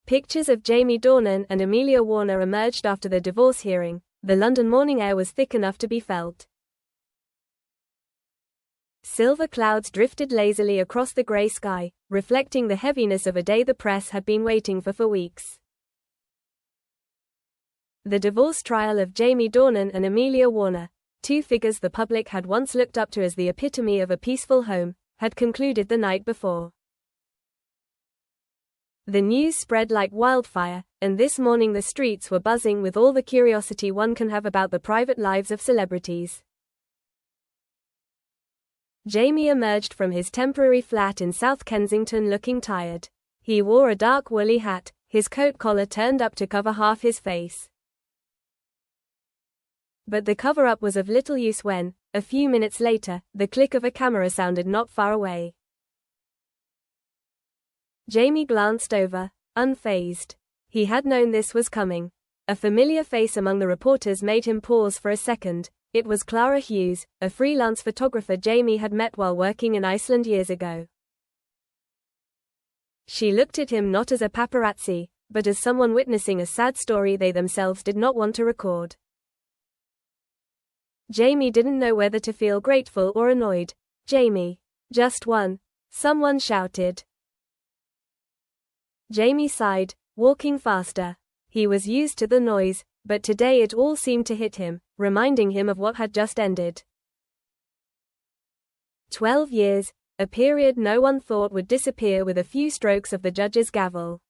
Pictures of Jamie Dornan and Amelia Warner emerged after the divorce hearing. The London morning air was thick enough to be felt. Silver clouds drifted lazily across the grey sky, reflecting the heaviness of a day the press had been waiting for weeks. The divorce trial of Jamie Dornan and Amelia Warner, two figures the public had once looked up to as the epitome of a peaceful home, had concluded the night before. The news spread like wildfire, and this morning the streets were buzzing with all the curiosity one can have about the private lives of celebrities. Jamie emerged from his temporary flat in South Kensington looking tired. He wore a dark woolly hat, his coat collar turned up to cover half his face. But the cover-up was of little use when, a few minutes later, the click of a camera sounded not far away. Jamie glanced over, unfazed. He had known this was coming. A familiar face among the reporters made him pause for a second. It was Clara Hughes, a freelance photographer Jamie had met while working in Iceland years ago. She looked at him not as a paparazzi, but as someone witnessing a sad story they themselves did not want to record. Jamie didn't know whether to feel grateful or annoyed. "Jamie. Just one," someone shouted. Jamie sighed, walking faster. He was used to the noise, but today it all seemed to hit him, reminding him of what had just ended. 12 years, a period no one thought would disappear with a few strokes of the judge's gavel.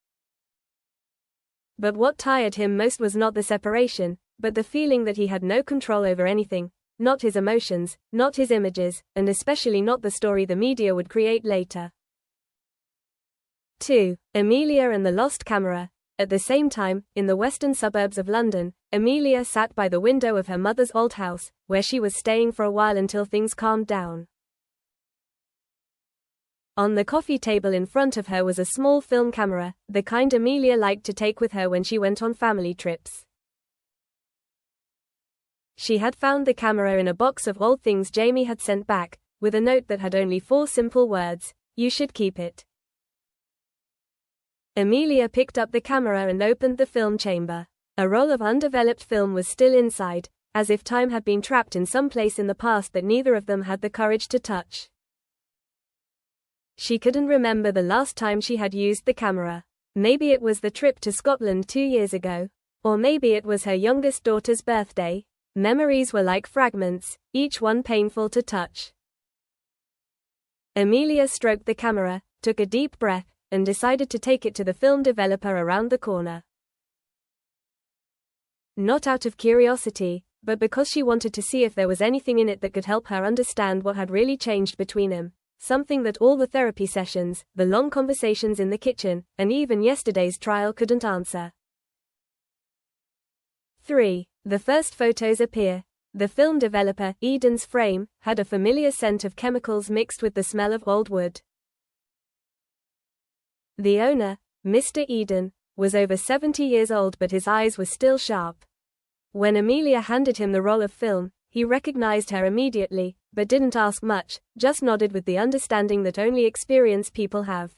But what tired him most was not the separation, but the feeling that he had no control over anything, not his emotions, not his images, and especially not the story the media would create later. 2. Amelia and the lost camera. At the same time, in the western suburbs of London, Amelia sat by the window of her mother's old house, where she was staying for a while until things calmed down. On the coffee table in front of her was a small film camera, the kind Amelia liked to take with her when she went on family trips. She had found the camera in a box of old things Jamie had sent back, with a note that had only 4 simple words: "You should keep it." Amelia picked up the camera and opened the film chamber. A roll of undeveloped film was still inside, as if time had been trapped in some place in the past that neither of them had the courage to touch. She couldn't remember the last time she had used the camera. Maybe it was the trip to Scotland 2 years ago. Or maybe it was her youngest daughter's birthday. Memories were like fragments, each one painful to touch. Amelia stroked the camera, took a deep breath, and decided to take it to the film developer around the corner. Not out of curiosity, but because she wanted to see if there was anything in it that could help her understand what had really changed between them. Something that all the therapy sessions, the long conversations in the kitchen, and even yesterday's trial couldn't answer. 3. The first photos appear. The film developer, Eden's frame, had a familiar scent of chemicals mixed with the smell of old wood. The owner, Mr. Eden, was over 70 years old, but his eyes were still sharp. When Amelia handed him the roll of film, he recognized her immediately, but didn't ask much, just nodded with the understanding that only experienced people have.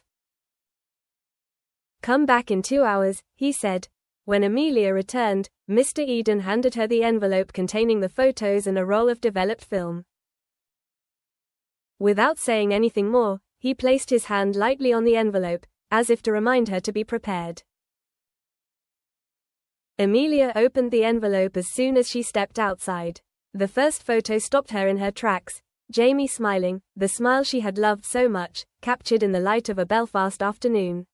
"Come back in 2 hours," he said. When Amelia returned, Mr. Eden handed her the envelope containing the photos and a roll of developed film. Without saying anything more, he placed his hand lightly on the envelope, as if to remind her to be prepared. Amelia opened the envelope as soon as she stepped outside. The first photo stopped her in her tracks, Jamie smiling, the smile she had loved so much, captured in the light of a Belfast afternoon.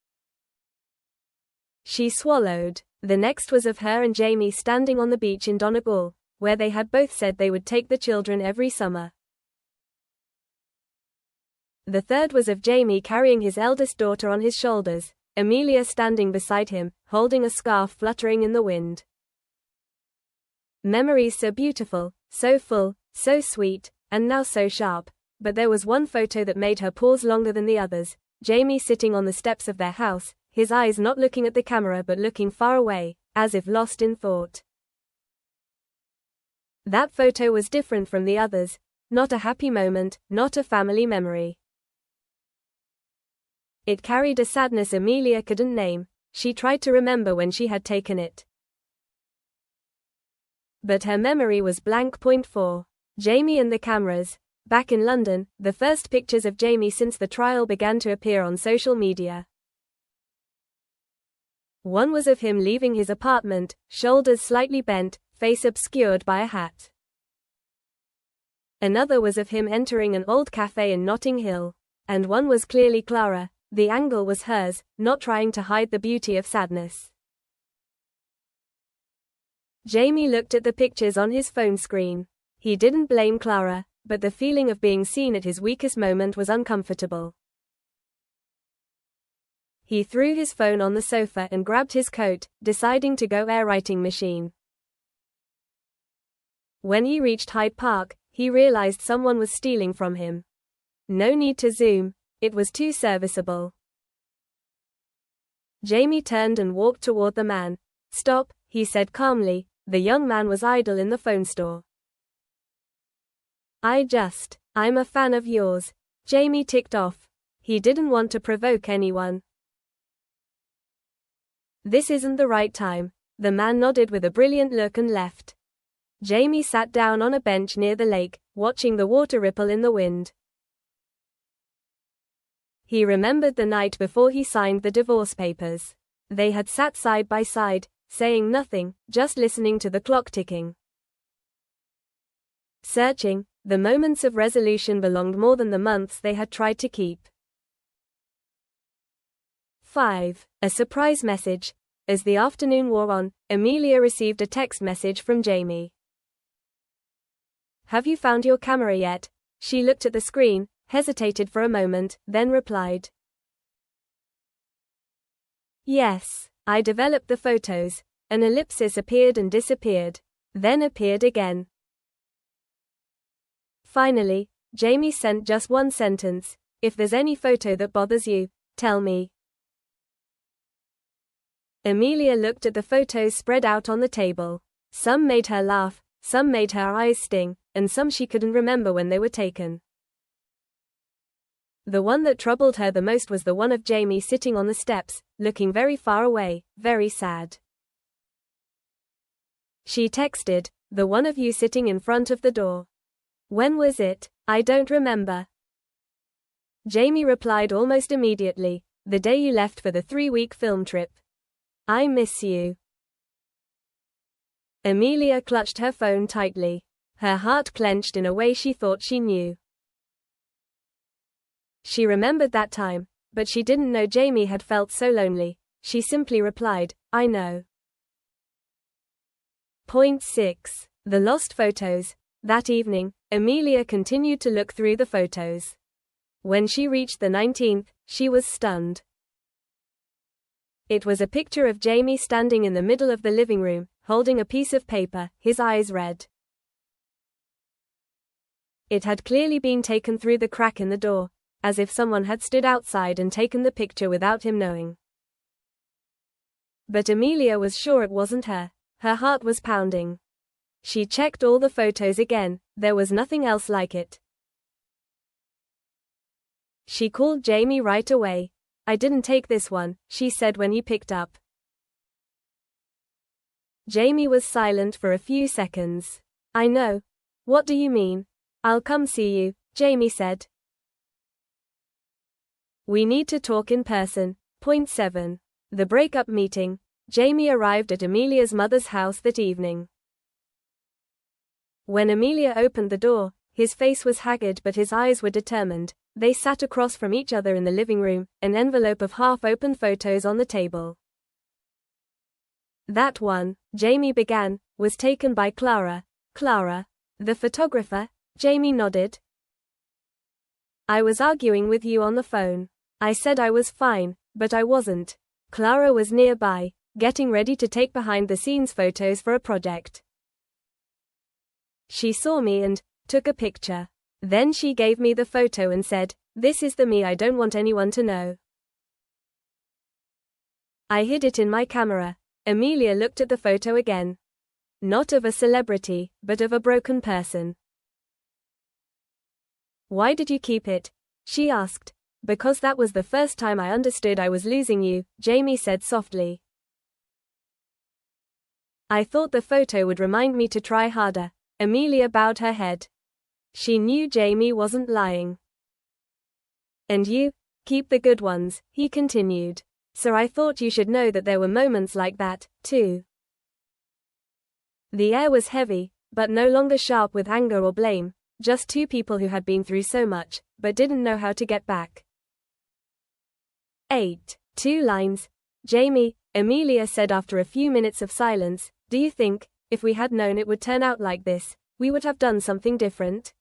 She swallowed. The next was of her and Jamie standing on the beach in Donegal, where they had both said they would take the children every summer. The third was of Jamie carrying his eldest daughter on his shoulders, Amelia standing beside him, holding a scarf fluttering in the wind. Memories so beautiful, so full, so sweet, and now so sharp. But there was one photo that made her pause longer than the others. Jamie sitting on the steps of their house, his eyes not looking at the camera but looking far away, as if lost in thought. That photo was different from the others. Not a happy moment, not a family memory. It carried a sadness Amelia couldn't name. She tried to remember when she had taken it. But her memory was blank. Point 4. Jamie and the cameras. Back in London, the first pictures of Jamie since the trial began to appear on social media. One was of him leaving his apartment, shoulders slightly bent, face obscured by a hat. Another was of him entering an old cafe in Notting Hill. And one was clearly Clara. The angle was hers, not trying to hide the beauty of sadness. Jamie looked at the pictures on his phone screen. He didn't blame Clara, but the feeling of being seen at his weakest moment was uncomfortable. He threw his phone on the sofa and grabbed his coat, deciding to go air writing machine. When he reached Hyde Park, he realized someone was stealing from him. No need to zoom, it was too serviceable. Jamie turned and walked toward the man. "Stop," he said calmly. The young man was idle in the phone store. I'm a fan of yours." Jamie ticked off. He didn't want to provoke anyone. "This isn't the right time." The man nodded with a brilliant look and left. Jamie sat down on a bench near the lake, watching the water ripple in the wind. He remembered the night before he signed the divorce papers. They had sat side by side, saying nothing, just listening to the clock ticking. Searching, the moments of resolution belonged more than the months they had tried to keep. 5. A surprise message. As the afternoon wore on, Amelia received a text message from Jamie. "Have you found your camera yet?" She looked at the screen, hesitated for a moment, then replied. "Yes, I developed the photos." An ellipsis appeared and disappeared, then appeared again. Finally, Jamie sent just one sentence. "If there's any photo that bothers you, tell me." Amelia looked at the photos spread out on the table. Some made her laugh, some made her eyes sting, and some she couldn't remember when they were taken. The one that troubled her the most was the one of Jamie sitting on the steps, looking very far away, very sad. She texted, "The one of you sitting in front of the door. When was it? I don't remember." Jamie replied almost immediately, "The day you left for the 3-week film trip. I miss you." Amelia clutched her phone tightly. Her heart clenched in a way she thought she knew. She remembered that time, but she didn't know Jamie had felt so lonely. She simply replied, "I know." Point 6. The lost photos. That evening, Amelia continued to look through the photos. When she reached the 19th, she was stunned. It was a picture of Jamie standing in the middle of the living room, holding a piece of paper, his eyes red. It had clearly been taken through the crack in the door, as if someone had stood outside and taken the picture without him knowing. But Amelia was sure it wasn't her. Her heart was pounding. She checked all the photos again, there was nothing else like it. She called Jamie right away. "I didn't take this one," she said when he picked up. Jamie was silent for a few seconds. "I know. What do you mean?" "I'll come see you," Jamie said. "We need to talk in person." Point 7. The breakup meeting. Jamie arrived at Amelia's mother's house that evening. When Amelia opened the door, his face was haggard but his eyes were determined. They sat across from each other in the living room, an envelope of half-opened photos on the table. "That one," Jamie began, "was taken by Clara." "Clara? The photographer?" Jamie nodded. "I was arguing with you on the phone. I said I was fine, but I wasn't. Clara was nearby, getting ready to take behind-the-scenes photos for a project. She saw me and took a picture. Then she gave me the photo and said, 'This is the me I don't want anyone to know.' I hid it in my camera." Amelia looked at the photo again. Not of a celebrity, but of a broken person. "Why did you keep it?" she asked. Because that was the first time I understood I was losing you, Jamie said softly. I thought the photo would remind me to try harder. Amelia bowed her head. She knew Jamie wasn't lying. And you keep the good ones, he continued. So I thought you should know that there were moments like that, too. The air was heavy, but no longer sharp with anger or blame, just two people who had been through so much, but didn't know how to get back. 8. 2 lines. Jamie, Amelia said after a few minutes of silence, do you think, if we had known it would turn out like this, we would have done something different?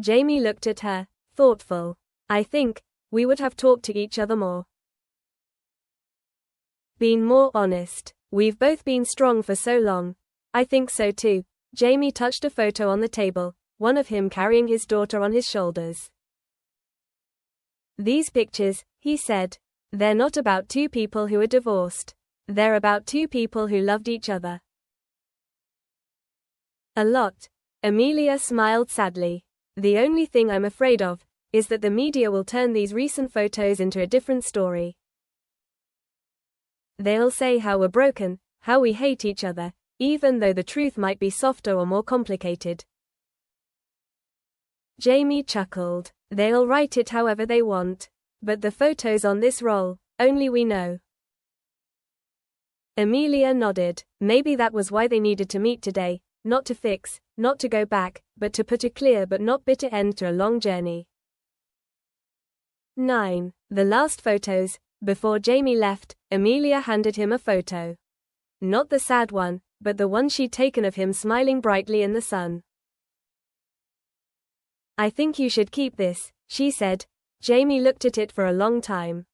Jamie looked at her, thoughtful. I think, we would have talked to each other more. Been more honest. We've both been strong for so long. I think so too. Jamie touched a photo on the table, one of him carrying his daughter on his shoulders. These pictures, he said, they're not about two people who are divorced. They're about two people who loved each other. A lot. Amelia smiled sadly. The only thing I'm afraid of is that the media will turn these recent photos into a different story. They'll say how we're broken, how we hate each other, even though the truth might be softer or more complicated. Jamie chuckled. They'll write it however they want. But the photos on this roll, only we know. Amelia nodded. Maybe that was why they needed to meet today, not to fix, not to go back, but to put a clear but not bitter end to a long journey. 9. The last photos. Before Jamie left, Amelia handed him a photo. Not the sad one, but the one she'd taken of him smiling brightly in the sun. I think you should keep this, she said. Jamie looked at it for a long time.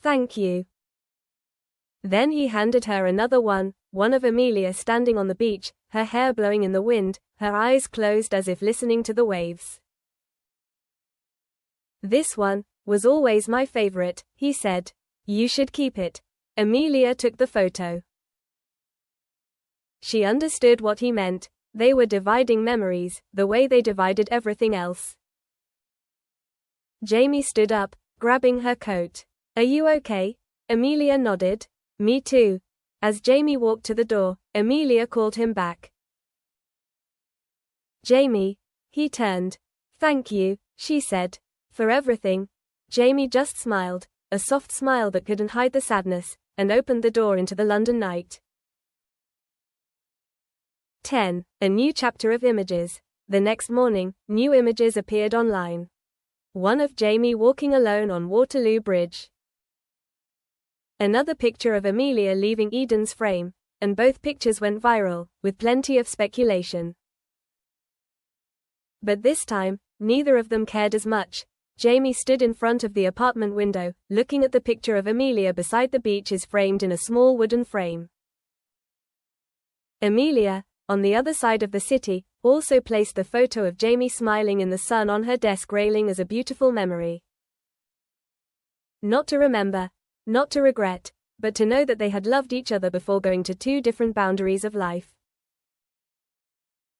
Thank you. Then he handed her another one of Amelia standing on the beach, her hair blowing in the wind, her eyes closed as if listening to the waves. This one was always my favorite, he said. You should keep it. Amelia took the photo. She understood what he meant. They were dividing memories, the way they divided everything else. Jamie stood up, grabbing her coat. Are you okay? Amelia nodded. Me too. As Jamie walked to the door, Amelia called him back. Jamie. He turned. Thank you, she said. For everything. Jamie just smiled, a soft smile that couldn't hide the sadness, and opened the door into the London night. 10. A new chapter of images. The next morning, new images appeared online. One of Jamie walking alone on Waterloo Bridge. Another picture of Amelia leaving Eden's frame, and both pictures went viral, with plenty of speculation. But this time, neither of them cared as much. Jamie stood in front of the apartment window, looking at the picture of Amelia beside the beach is framed in a small wooden frame. Amelia, on the other side of the city, also placed the photo of Jamie smiling in the sun on her desk railing as a beautiful memory. Not to remember, not to regret, but to know that they had loved each other before going to two different boundaries of life.